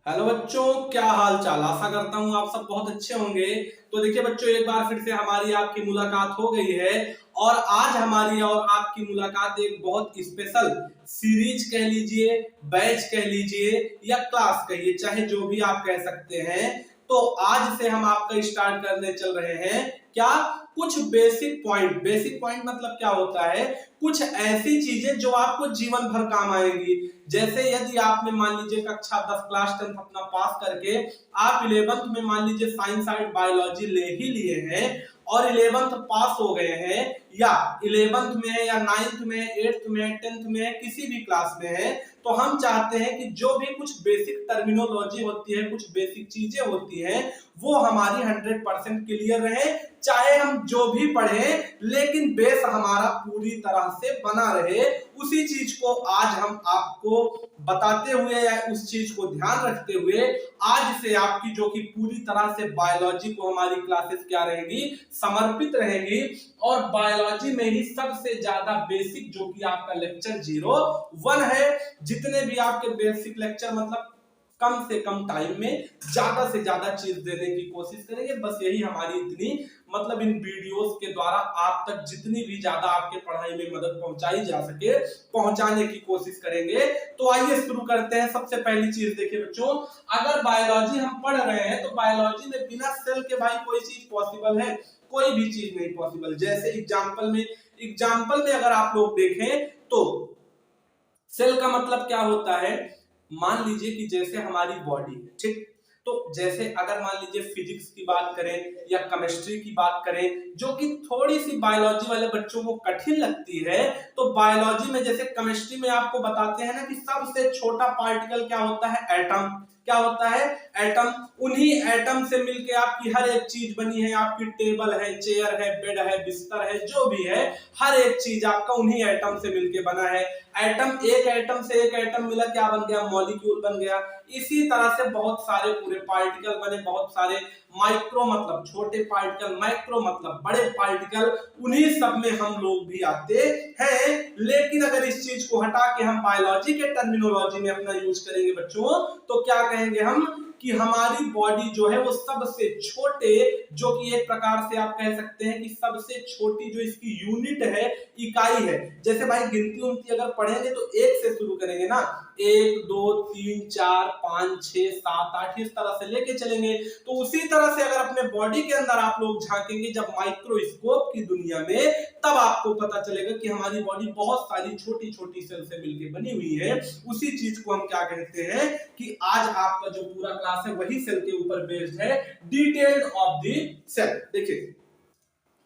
Hello बच्चों, क्या हाल चाल। आशा करता हूँ आप सब बहुत अच्छे होंगे। तो देखिए बच्चों, एक बार फिर से हमारी आपकी मुलाकात हो गई है और आज हमारी और आपकी मुलाकात एक बहुत स्पेशल सीरीज कह लीजिए, बैच कह लीजिए या क्लास कहिए, चाहे जो भी आप कह सकते हैं। तो आज से हम आपका स्टार्ट करने चल रहे हैं क्या, कुछ बेसिक पॉइंट मतलब क्या होता है, कुछ ऐसी चीजें जो आपको जीवन भर काम आएंगी। जैसे यदि आपने मान लीजिए कक्षा 10 क्लास 10 अपना पास करके आप 11th में मान लीजिए साइंस एंड बायोलॉजी ले ही लिए हैं और 11th पास हो गए हैं, या 11th में या 9th में 8th में 10th में किसी भी क्लास में है, तो हम चाहते हैं कि जो भी कुछ बेसिक टर्मिनोलॉजी होती है, कुछ बेसिक चीजें होती हैं, वो हमारी 100% क्लियर रहे। चाहे हम जो भी पढ़े लेकिन बेस हमारा पूरी तरह से बना रहे। उसी चीज को आज हम आपको बताते हुए या उस चीज को ध्यान रखते हुए आज से आपकी जो कि पूरी तरह से बायोलॉजी को हमारी क्लासेस क्या रहेंगी, समर्पित रहेंगी। और बायोलॉजी में ही सबसे ज्यादा बेसिक जो कि आपका लेक्चर 01 है। जितने भी आपके बेसिक लेक्चर मतलब कम से कम टाइम में ज्यादा से ज्यादा चीज देने की कोशिश करेंगे। बस यही हमारी इतनी मतलब इन वीडियोस के द्वारा आप तक जितनी भी ज्यादा आपके पढ़ाई में मदद पहुंचाई जा सके पहुंचाने की कोशिश करेंगे। तो आइए शुरू करते हैं। सबसे पहली चीज देखिए बच्चों, अगर बायोलॉजी हम पढ़ रहे हैं तो बायोलॉजी में बिना सेल के भाई कोई चीज पॉसिबल है? कोई भी चीज नहीं पॉसिबल। जैसे एग्जाम्पल में अगर आप लोग देखें तो सेल का मतलब क्या होता है, मान लीजिए कि जैसे हमारी बॉडी है, ठीक, तो जैसे अगर मान लीजिए फिजिक्स की बात करें या केमिस्ट्री की बात करें जो कि थोड़ी सी बायोलॉजी वाले बच्चों को कठिन लगती है, तो बायोलॉजी में जैसे केमिस्ट्री में आपको बताते हैं ना कि सबसे छोटा पार्टिकल क्या होता है, एटम। क्या होता है, एटम। उन्हीं एटम से मिलके आपकी हर एक चीज बनी है। आपकी टेबल है, चेयर है, बेड है, बिस्तर है, जो भी है हर एक चीज आपका उन्हीं एटम से मिलके बना है। एक एटम से एक एटम मिला, क्या बन गया, मॉलिक्यूल बन गया। इसी तरह से बहुत सारे पूरे पार्टिकल बने, बहुत सारे माइक्रो मतलब छोटे पार्टिकल, माइक्रो मतलब बड़े पार्टिकल, उन्हीं सब में हम लोग भी आते हैं। लेकिन अगर इस चीज को हटा के हम बायोलॉजी के टर्मिनोलॉजी में अपना यूज करेंगे बच्चों, तो क्या कहेंगे हम कि हमारी बॉडी जो है वो सबसे छोटे, जो कि एक प्रकार से आप कह सकते हैं कि सबसे छोटी जो इसकी यूनिट है, इकाई है। जैसे भाई गिनती उनती अगर पढ़ेंगे तो एक से शुरू करेंगे ना, 1 2 3 4 5 6 7 8 इस तरह से लेके चलेंगे। तो उसी तरह से अगर अपने बॉडी के अंदर आप लोग झांकेंगे जब माइक्रोस्कोप की दुनिया में, तब आपको पता चलेगा कि हमारी बॉडी बहुत सारी छोटी छोटी सेल से मिलकर बनी हुई है। उसी चीज को हम क्या कहते हैं कि आज आपका जो पूरा क्लास है वही सेल के ऊपर बेस्ड है, डिटेल्ड ऑफ द सेल। देखिए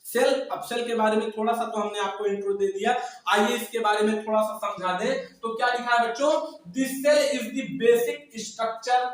सेल, अब सेल के बारे में थोड़ा सा तो हमने आपको इंट्रो दे दिया, आइए इसके बारे में थोड़ा सा समझा दें। तो क्या लिखा है बच्चों, this cell is the basic structure,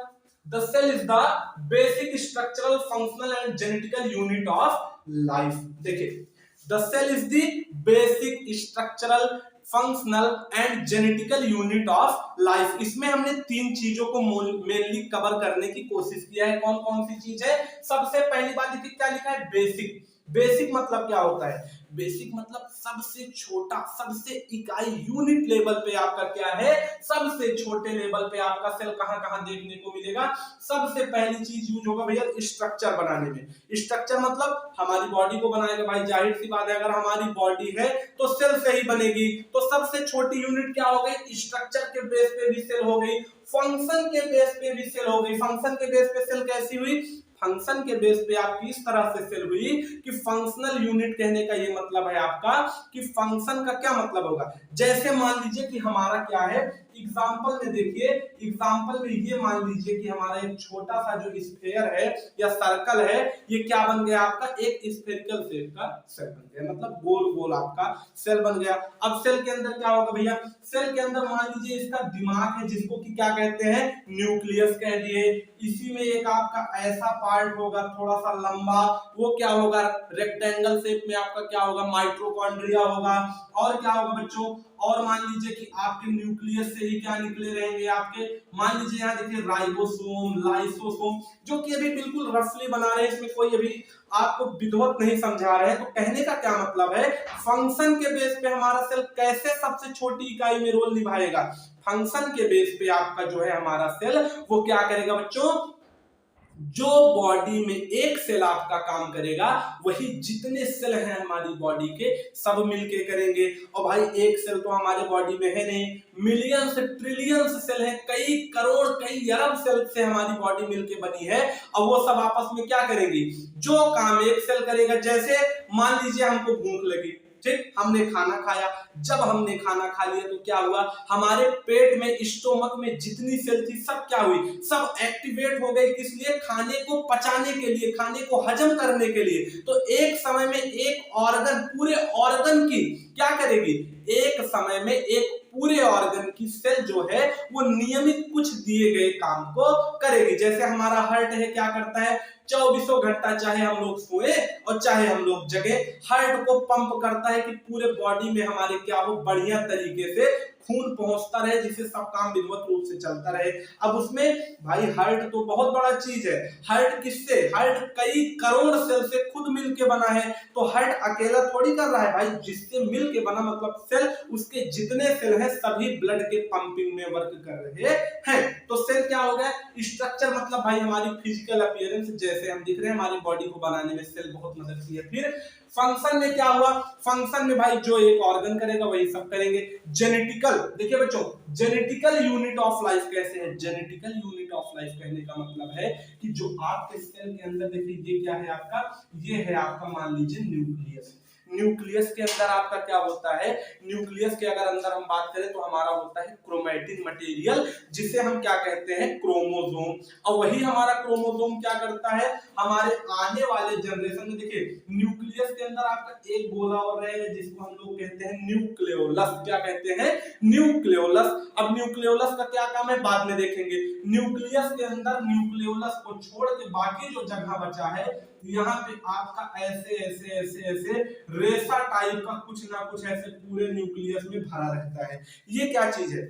the cell is the basic structural functional and genetical unit of life. देखिए the cell is the basic structural functional and genetical unit of life. इसमें हमने तीन चीजों को मेनली कवर करने की कोशिश किया है। कौन कौन सी चीज है? सबसे पहली बात देखिए क्या लिखा है, बेसिक। बेसिक मतलब क्या होता है? बेसिक मतलब सबसे छोटा, सबसे इकाई, यूनिट लेवल पे आपका क्या है, सबसे छोटे लेवल पे आपका सेल कहां कहां देखने को मिलेगा। सबसे पहली चीज यूज होगा भैया स्ट्रक्चर बनाने में। स्ट्रक्चर मतलब हमारी बॉडी को बनाएगा भाई, जाहिर सी बात है अगर हमारी बॉडी है तो सेल से ही बनेगी। तो सबसे छोटी यूनिट क्या हो गई, स्ट्रक्चर के बेस पे भी सेल हो गई, फंक्शन के बेस पे भी सेल हो गई। फंक्शन के बेस पे सेल कैसी हुई, फंक्शन के बेस पे आपकी इस तरह से सेल हुई कि फंक्शनल यूनिट कहने का ये मतलब है आपका कि फंक्शन का क्या मतलब होगा। जैसे मान लीजिए कि हमारा क्या है, एग्जांपल में देखिए, एग्जांपल में ये मान लीजिए कि हमारा एक छोटा सा जो स्फीयर है या सर्कल है, ये क्या बन गया आपका, एक स्फेरिकल शेप का सेल बन गया, मतलब गोल गोल आपका सेल बन गया। अब सेल के अंदर क्या होगा भैया, सेल के अंदर मान लीजिए इसका दिमाग है जिसको कि क्या कहते हैं, न्यूक्लियस कह दिए। इसी में एक आपका ऐसा पार्ट होगा थोड़ा सा लंबा, वो क्या होगा, रेक्टेंगल शेप में आपका क्या होगा, माइटोकॉन्ड्रिया होगा। और क्या होगा बच्चों, और मान लीजिए कि आपके न्यूक्लियस से ही क्या निकले रहेंगे आपके, मान लीजिए यहाँ देखिए राइबोसोम, लाइसोसोम, जो कि अभी बिल्कुल रफली बना रहे हैं, इसमें कोई अभी आपको विधिवत नहीं समझा रहे हैं। तो कहने का क्या मतलब है, फंक्शन के बेस पे हमारा सेल कैसे सबसे छोटी इकाई में रोल निभाएगा, फंक्शन के बेस पे आपका जो है हमारा सेल वो क्या करेगा बच्चों, जो बॉडी में एक सेल आपका काम करेगा वही जितने सेल हैं हमारी बॉडी के सब मिलके करेंगे। और भाई एक सेल तो हमारे बॉडी में है नहीं, मिलियंस ट्रिलियंस सेल है, कई करोड़ कई अरब सेल से हमारी बॉडी मिलके बनी है। और वो सब आपस में क्या करेंगी, जो काम एक सेल करेगा, जैसे मान लीजिए हमको भूख लगी, ठीक, हमने खाना खाया, जब हमने खाना खा लिया तो क्या हुआ, हमारे पेट में स्टोमक में जितनी सेल थी सब क्या हुई, सब एक्टिवेट हो गई, किस लिए, खाने को पचाने के लिए, खाने को हजम करने के लिए। तो एक समय में एक ऑर्गन, पूरे ऑर्गन की क्या करेगी, एक समय में एक पूरे ऑर्गन की सेल जो है वो नियमित कुछ दिए गए काम को करेगी। जैसे हमारा हार्ट है, क्या करता है, 24 घंटा चाहे हम लोग सोए और चाहे हम लोग जगे, हार्ट को पंप करता है कि पूरे बॉडी में हमारे क्या हो, बढ़िया तरीके से खून पहुंचता रहे, जिससे सब काम विधिवत रूप से चलता रहे। अब उसमें भाई हार्ट तो बहुत बड़ा चीज है, हार्ट किससे, हार्ट कई करोड़ सेल से खुद मिलके बना है। तो हार्ट अकेला थोड़ी कर रहा है भाई, जिससे मिलके बना मतलब सेल, उसके जितने सेल हैं सभी ब्लड के पंपिंग में वर्क कर रहे हैं। तो सेल क्या हो गया, स्ट्रक्चर मतलब भाई हमारी फिजिकल अपीयरेंस, जैसे हम दिख रहे हैं, हमारी बॉडी को बनाने में सेल बहुत मदद की है। फिर फंक्शन में क्या हुआ, फंक्शन में भाई जो एक ऑर्गन करेगा वही सब करेंगे। जेनेटिकल, देखिए बच्चों, जेनेटिकल यूनिट ऑफ लाइफ कैसे है, जेनेटिकल यूनिट ऑफ लाइफ कहने का मतलब है कि जो आपके सेल के अंदर, देखिए ये क्या है आपका, ये है आपका मान लीजिए न्यूक्लियस। न्यूक्लियस के अंदर आपका क्या होता है, न्यूक्लियस के अगर अंदर हम बात करें तो हमारा होता है क्रोमैटिन मटेरियल, जिसे हम क्या कहते हैं, क्रोमोसोम। और वही हमारा क्रोमोसोम क्या करता है, हमारे आने वाले जनरेशन में, देखिए न्यूक्लियस के अंदर आपका एक गोला और रहेगा जिसको हम लोग कहते हैं न्यूक्लियोलस, क्या कहते हैं, न्यूक्लियोलस। अब न्यूक्लियोलस का क्या काम है बाद में देखेंगे। न्यूक्लियस के अंदर न्यूक्लियोलस को छोड़ के बाकी जो जगह बचा है, यहाँ पे आपका ऐसे ऐसे ऐसे ऐसे रेशा टाइप का कुछ ना कुछ ऐसे पूरे न्यूक्लियस में भरा रहता है। ये क्या चीज है,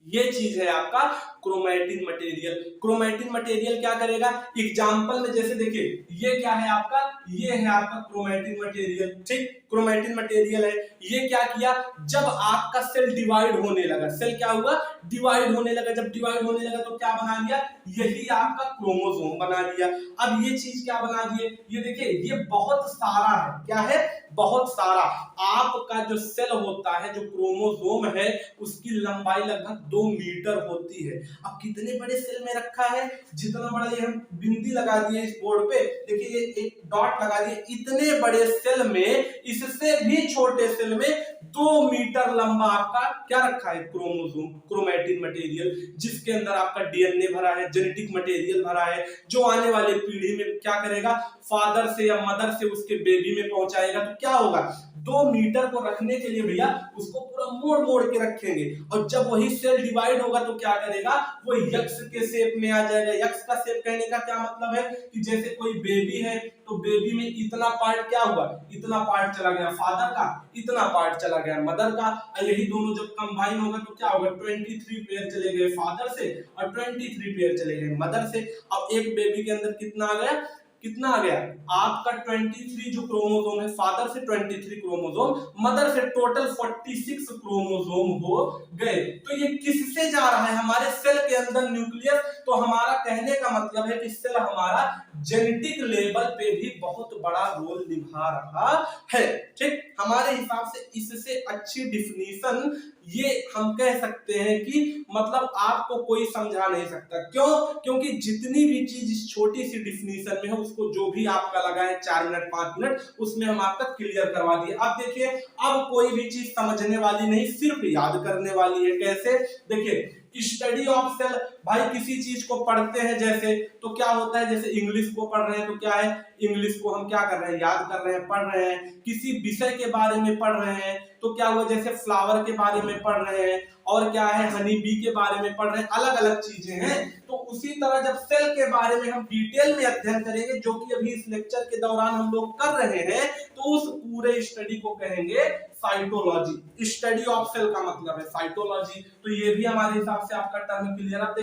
ये चीज है आपका क्रोमैटिन मटेरियल। क्रोमैटिन मटेरियल क्या करेगा, एग्जांपल में जैसे देखिए ये क्या है आपका, ये है आपका क्रोमैटिन मटेरियल, ठीक, क्रोमैटिन मटेरियल है। ये क्या किया, जब आपका सेल डिवाइड होने लगा, सेल क्या हुआ, डिवाइड होने लगा, जब डिवाइड होने लगा तो क्या बना लिया, यही आपका क्रोमोसोम बना लिया। अब ये चीज क्या बना दिए, ये देखिए ये बहुत सारा है, क्या है, बहुत सारा। आपका जो सेल होता है, जो क्रोमोसोम है, उसकी लंबाई लगभग 2 मीटर होती है। अब कितने बड़े सेल में रखा है, जितना बड़ा, ये हम बिंदी लगा दिए इस बोर्ड पे, देखिए ये एक डॉट लगा दिए, इतने बड़े सेल में, इससे भी छोटे सेल में 2 मीटर लंबा आपका क्या रखा है, क्रोमोसोम, क्रोमैटिन मटेरियल, जिसके अंदर आपका डीएनए भरा है, जेनेटिक मटेरियल भरा है, जो आने वाले पीढ़ी में क्या करेगा, फादर से या मदर से उसके बेबी में पहुंचाएगा। तो क्या होगा, 2 मीटर को रखने के लिए भैया उसको पूरा मोड़ मोड़ के रखेंगे, और जब वही सेल डिवाइड होगा तो क्या करेगा, वो यक्ष के शेप में आ जाएगा। यक्ष का शेप कहने का क्या मतलब है कि जैसे कोई बेबी है तो बेबी में इतना पार्ट क्या हुआ, इतना पार्ट चला गया फादर का, इतना पार्ट चला गया मदर का, और यही दोनों जब कंबाइन होगा तो क्या होगा, 23 पेयर चले गए फादर से और 23 पेयर चले गए मदर से। अब एक बेबी के अंदर कितना आ गया, कितना आ गया आपका 23 जो क्रोमोसोम है, फादर से 23 क्रोमोसोम, मदर से टोटल 46 क्रोमोसोम हो गए। तो ये किससे जा रहा है, हमारे सेल के अंदर न्यूक्लियस। तो हमारा कहने का मतलब है कि सेल हमारा जेनेटिक लेवल पे भी बहुत बड़ा रोल निभा रहा है, ठीक। हमारे हिसाब से इससे अच्छी डिफिनीशन ये हम कह सकते हैं कि मतलब आपको कोई समझा नहीं सकता। क्यों, क्योंकि जितनी भी चीज इस छोटी सी डिफिनीशन में है, उसको जो भी आपका लगा है 4 मिनट 5 मिनट, उसमें हम आपका क्लियर करवा दिए। अब देखिए, अब कोई भी चीज समझने वाली नहीं, सिर्फ याद करने वाली है। कैसे, देखिए स्टडी ऑफ सेल, भाई किसी चीज को पढ़ते हैं जैसे, तो क्या होता है, जैसे इंग्लिश को पढ़ रहे हैं तो क्या है, इंग्लिश को हम क्या कर रहे हैं, याद कर रहे हैं, पढ़ रहे हैं। किसी विषय के बारे में पढ़ रहे हैं तो क्या हुआ, जैसे फ्लावर के बारे में पढ़ रहे हैं, और क्या है हनी बी के बारे में पढ़ रहे हैं, अलग अलग चीजें हैं। तो उसी तरह जब सेल के बारे में हम डिटेल में अध्ययन करेंगे, जो कि अभी इस लेक्चर के दौरान हम लोग कर रहे हैं, तो उस पूरे स्टडी को कहेंगे साइटोलॉजी। स्टडी ऑफ सेल का मतलब है साइटोलॉजी। तो ये भी हमारे हिसाब से आपका टर्म क्लियर। अब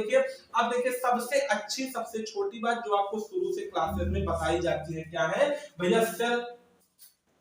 देखिए सबसे अच्छी सबसे छोटी बात जो आपको शुरू से क्लासेस में बताई जाती है क्या है भैया, सेल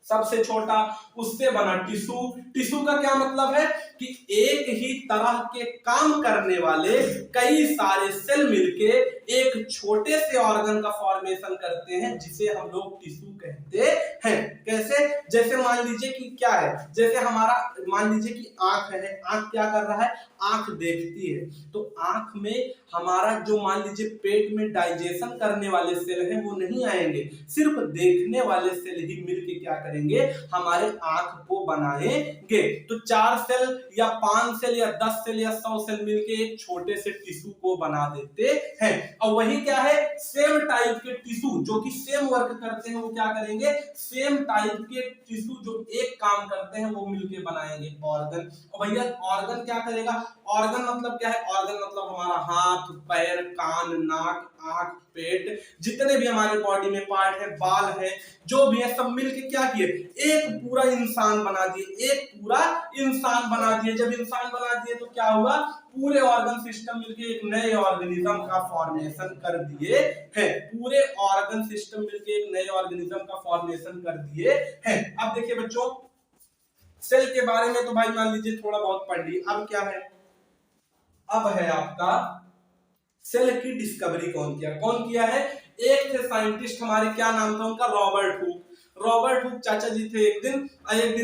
सबसे छोटा, उससे बना टिश्यू। टिश्यू का क्या मतलब है कि एक ही तरह के काम करने वाले कई सारे सेल मिलके एक छोटे से ऑर्गन का फॉर्मेशन करते हैं, जिसे हम लोग टिश्यू कहते हैं। कैसे? जैसे मान लीजिए कि क्या है, जैसे हमारा मान लीजिए कि आंख है, आंख क्या कर रहा है, आंख देखती है। तो आंख में हमारा जो मान लीजिए पेट में डाइजेशन करने वाले सेल हैं वो नहीं आएंगे, सिर्फ देखने वाले सेल ही मिलके क्या करेंगे, हमारे आंख को बनाएंगे। तो 4 सेल या 5 सेल या 10 सेल या 100 सेल मिलके एक छोटे से टिश्यू को बना देते हैं। और वही क्या है, सेम टाइप के टिश्यू जो कि सेम वर्क करते हैं, वो क्या करेंगे, सेम टाइप के टिश्यू जो एक काम करते हैं वो मिलके बनाएंगे ऑर्गन। और भैया ऑर्गन क्या करेगा, ऑर्गन मतलब क्या है, ऑर्गन मतलब हमारा हाथ, पैर, कान, नाक, आंख, पेट, जितने भी हमारे बॉडी में पार्ट है, बाल है, जो भी है, सब मिलके क्या किए, एक पूरा इंसान बना दिए, एक पूरा इंसान बना दिए। जब इंसान बना दिए तो क्या हुआ, पूरे ऑर्गन सिस्टम मिलके एक नए ऑर्गेनिज्म का फॉर्मेशन कर दिए हैं। पूरे ऑर्गन सिस्टम मिलके एक नए ऑर्गेनिज्म का फॉर्मेशन कर दिए हैं। अब देखिए बच्चों, सेल के बारे में तो भाई मान लीजिए थोड़ा बहुत पढ़ लिए। अब क्या है, अब है आपका सेल की डिस्कवरी कौन किया है। एक थे साइंटिस्ट हमारे, क्या नाम था उनका, रॉबर्ट हुक। रॉबर्ट हुक चाचा जी थे। एक दिन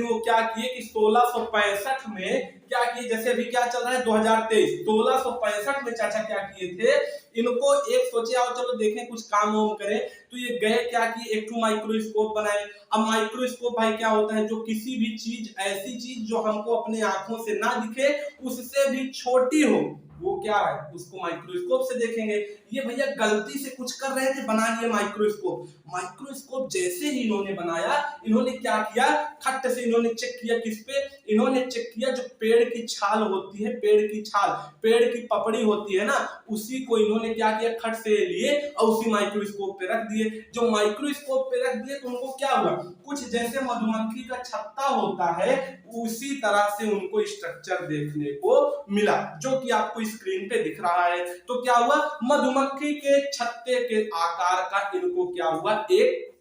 वो क्या किए कि 1665 में क्या किए, जैसे अभी क्या चल रहा है 2023, 1665 में चाचा क्या किए थे, इनको एक सोचे आओ चलो देखें कुछ काम वाम करें। तो ये गए क्या किए, एक माइक्रोस्कोप बनाए। अब माइक्रोस्कोप भाई क्या होता है, जो किसी भी चीज, ऐसी चीज जो हमको अपने आंखों से ना दिखे, उससे भी छोटी हो, वो क्या है, उसको माइक्रोस्कोप से देखेंगे। ये भैया गलती से कुछ कर रहे थे, बना लिए माइक्रोस्कोप। माइक्रोस्कोप जैसे ही इन्होंने बनाया, इन्होंने क्या किया, खट से इन्होंने चेक किया, किस पे, इन्होंने चेक किया जो पेड़ की छाल होती है, पेड़ की छाल, पेड़ की पपड़ी होती है ना, उसी को इन्होंने क्या किया, खट से लिए और उसी माइक्रोस्कोप पे रख दिए। जो माइक्रोस्कोप पे रख दिए तो उनको क्या हुआ, कुछ जैसे मधुमक्खी का छत्ता होता है उसी तरह से उनको स्ट्रक्चर देखने को मिला, जो कि आपको स्क्रीन पे दिख रहा है। तो क्या हुआ, मधुमक्खी के छत्ते के आकार का इनको क्या हुआ, एक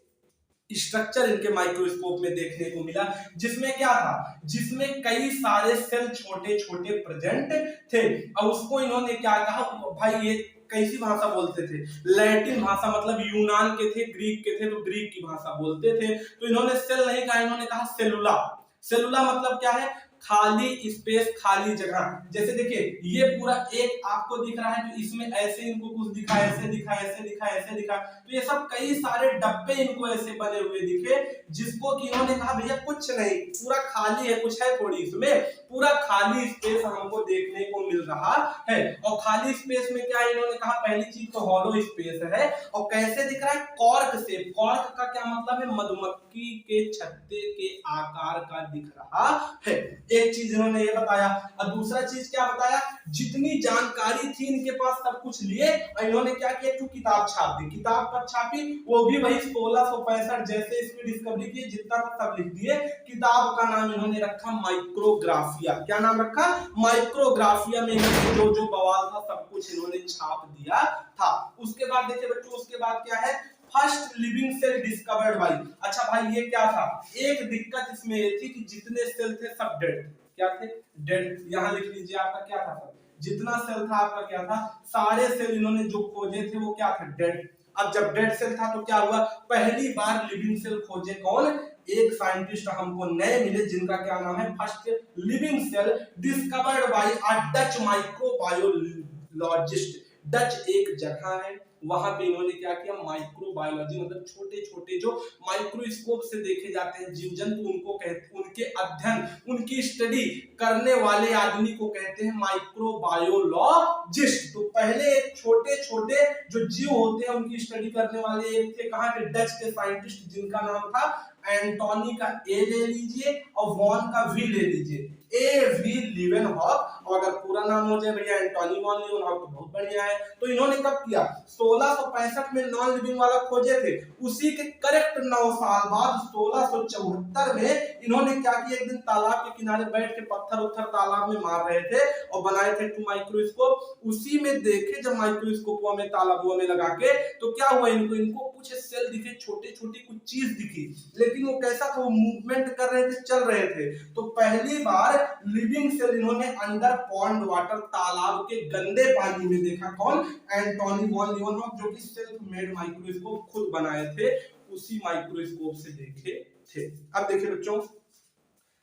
स्ट्रक्चर इनके माइक्रोस्कोप में देखने को मिला, जिसमें क्या था, जिसमें कई सारे सेल छोटे छोटे प्रेजेंट थे। और उसको इन्होंने क्या कहा, भाई ये कैसी भाषा बोलते थे, लैटिन भाषा, मतलब यूनान के थे, ग्रीक के थे, तो ग्रीक की भाषा बोलते थे। तो इन्होंने सेल नहीं कहा, इन्होंने कहा सेलुला। सेलुला मतलब क्या है, खाली स्पेस, खाली जगह। जैसे देखिए ये पूरा एक आपको दिख रहा है, तो इसमें ऐसे इनको कुछ दिखा, ऐसे दिखा, ऐसे दिखा, ऐसे दिखा, तो ये सब कई सारे डब्बे इनको ऐसे बने हुए दिखे, जिसको कि इन्होंने कहा भैया कुछ नहीं, पूरा खाली है, कुछ है थोड़ी, इसमें पूरा खाली स्पेस हमको देखने को मिल रहा है। और खाली स्पेस में क्या इन्होंने कहा, पहली चीज तो हॉलो स्पेस है। और कैसे दिख रहा है, कॉर्क से। कॉर्क का क्या मतलब है, मधुमक्खी के छत्ते के आकार का दिख रहा है। एक चीज इन्होंने ये बताया। और दूसरा चीज क्या बताया, जितनी जानकारी थी इनके पास सब कुछ लिए और इन्होंने क्या किया, एक किताब छाप दी। किताब कब छापी, वो भी वही 1665 जैसे इसकी डिस्कवरी की, जितना सब लिख दिए। किताब का नाम इन्होंने रखा माइक्रोग्राफिया। क्या नाम रखा, माइक्रोग्राफिया। में इन्होंने जो जो बवाल था सब कुछ इन्होंने छाप दिया था। उसके बाद देखिए बच्चों, उसके बाद क्या है, first living cell discovered by. अच्छा भाई ये क्या था, एक दिक्कत इसमें ये थी कि जितने सेल थे सब डेड थे। क्या थे, डेड। यहां लिख लीजिए आपका क्या था, सब जितना सेल था आपका क्या था, सारे सेल इन्होंने जो खोजे थे वो क्या थे, डेड। अब जब डेड सेल था तो क्या हुआ, पहली बार लिविंग सेल खोजे कौन, एक साइंटिस्ट हमको नए मिले, जिनका क्या नाम है, first living cell discovered by a Dutch microbiologist. Dutch एक जगह है, वहां पे इन्होंने क्या किया, माइक्रोबायोलॉजी मतलब छोटे छोटे जो माइक्रोस्कोप से देखे जाते हैं जीव जंतु, उनको कहते, उनके अध्ययन, उनकी स्टडी करने वाले आदमी को कहते हैं माइक्रोबायोलॉजिस्ट। तो पहले एक छोटे छोटे जो जीव होते हैं उनकी स्टडी करने वाले एक थे, कहाँ के, डच के साइंटिस्ट, जिनका नाम था एंटोनी का ए ले लीजिए और वॉन का वी ले लीजिए, ए वी लीवेनहॉक। और अगर पूरा नाम हो जाए भैया एंटोनी वॉन लीवेनहॉक तो बहुत बढ़िया है। तो इन्होंने कब किया, 1665 में नॉन लिविंग वाला खोजे थे, उसी के करेक्ट 9 साल बाद 1674 में इन्होंने क्या किया, एक दिन तालाब के किनारे बैठ के पत्थर उत्थर तालाब में मार रहे थे और बनाए थे 2 माइक्रोस्कोप। उसी में देखे जब माइक्रोस्कोप में तालाबों में लगा के, तो क्या हुआ, इनको कुछ सेल दिखे, छोटे छोटी कुछ चीज दिखी, लेकिन वो कैसा था, वो मूवमेंट कर रहे थे, चल रहे थे। तो पहली बार लिविंग सेल इन्होंने अंडर पॉन्ड वाटर, तालाब के गंदे पानी में देखा। कौन, एंटोनी वॉन लीवेनहॉक, जो कि सेल्फ मेड माइक्रोस्कोप खुद बनाए थे, उसी माइक्रोस्कोप से देखे थे। अब देखिए बच्चों,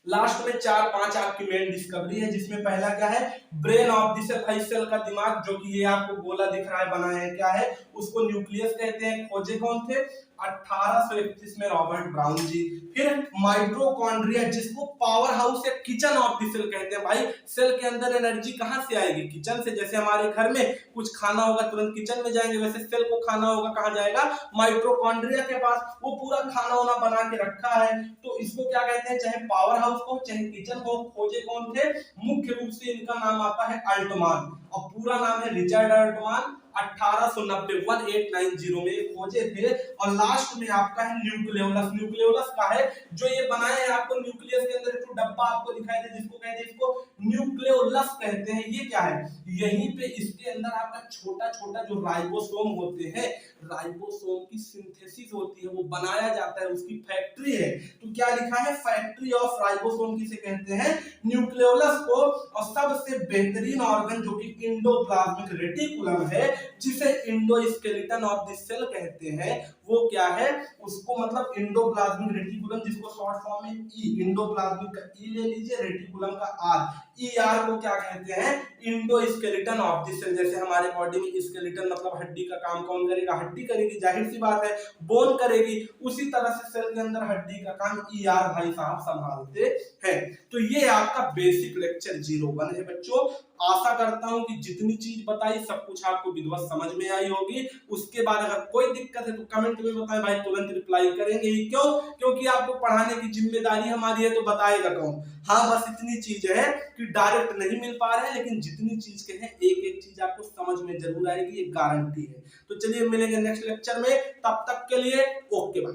लास्ट में 4-5 आपकी मेन डिस्कवरी है, जिसमें पहला क्या है, ब्रेन ऑफ द सेल, भाई सेल का दिमाग, जो कि ये आपको गोला दिख रहा है, बना है, क्या है, उसको न्यूक्लियस कहते हैं। खोजे कौन थे, 1831 में रॉबर्ट ब्राउन जी। फिर माइटोकॉन्ड्रिया, जिसको पावर हाउस या किचन ऑफ द सेल कहते हैं। भाई सेल के अंदर एनर्जी कहां से आएगी, किचन से। जैसे हमारे घर में कुछ खाना होगा तुरंत किचन में जाएंगे, वैसे सेल को खाना होगा कहां जाएगा, माइटोकॉन्ड्रिया के पास। वो पूरा खाना वाना बना के रखा है, तो इसको क्या कहते हैं, चाहे पावर हाउस को चाहे किचन को। खोजे कौन थे, मुख्य रूप से इनका नाम आता है अल्टमान, और पूरा नाम है रिचर्ड अल्टमान। 1890 में खोजे थे। और लास्ट में आपका है न्यूक्लियोलस। न्यूक्लियोलस का है जो ये बनाए हैं, आपको न्यूक्लियस के अंदर एक डब्बा आपको दिखाई दे, जिसको कहते हैं, इसको न्यूक्लियोलस कहते हैं। ये क्या है, यहीं पे इसके अंदर आपका छोटा छोटा जो राइबोसोम होते हैं, राइबोसोम की सिंथेसिस होती है, वो बनाया जाता है, उसकी फैक्ट्री है। तो क्या लिखा है, फैक्ट्री ऑफ राइबोसोम किसे कहते हैं, न्यूक्लियोलस को। और सबसे बेहतरीन ऑर्गन जो कि इंडोप्लाज्मिक रेटिकुलम है, जिसे इंडोस्केलेटन ऑफ द सेल कहते हैं, वो क्या है, उसको मतलब इंडोप्लाज्मिक रेटिकुलम, जिसको शॉर्ट फॉर्म में ई, इंडोप्लाज्मिक का ई ले लीजिए, रेटिकुलम का आर, ई आर को क्या कहते हैं, इंडोस्केलेटन ऑफ द सेल। जैसे हमारे बॉडी में स्केलेटन मतलब हड्डी का काम कौन करेगा, हड्डी करेगी, जाहिर सी बात है, बोन करेगी। उसी तरह से सेल के अंदर हड्डी का काम ई आर भाई साहब संभालते हैं। तो ये आपका बेसिक लेक्चर 01 है बच्चों। आशा करता हूं कि जितनी चीज बताई सब कुछ आपको विधिवत समझ में आई होगी। उसके बाद अगर कोई दिक्कत है तो कमेंट में बताएं भाई, तुरंत रिप्लाई करेंगे ही। क्यों, क्योंकि आपको पढ़ाने की जिम्मेदारी हमारी है, तो बताएगा कौन। हाँ बस इतनी चीज है कि डायरेक्ट नहीं मिल पा रहे हैं, लेकिन जितनी चीज के हैं एक एक चीज आपको समझ में जरूर आएगी, ये गारंटी है। तो चलिए मिलेंगे नेक्स्ट लेक्चर में, तब तक के लिए ओके बाय।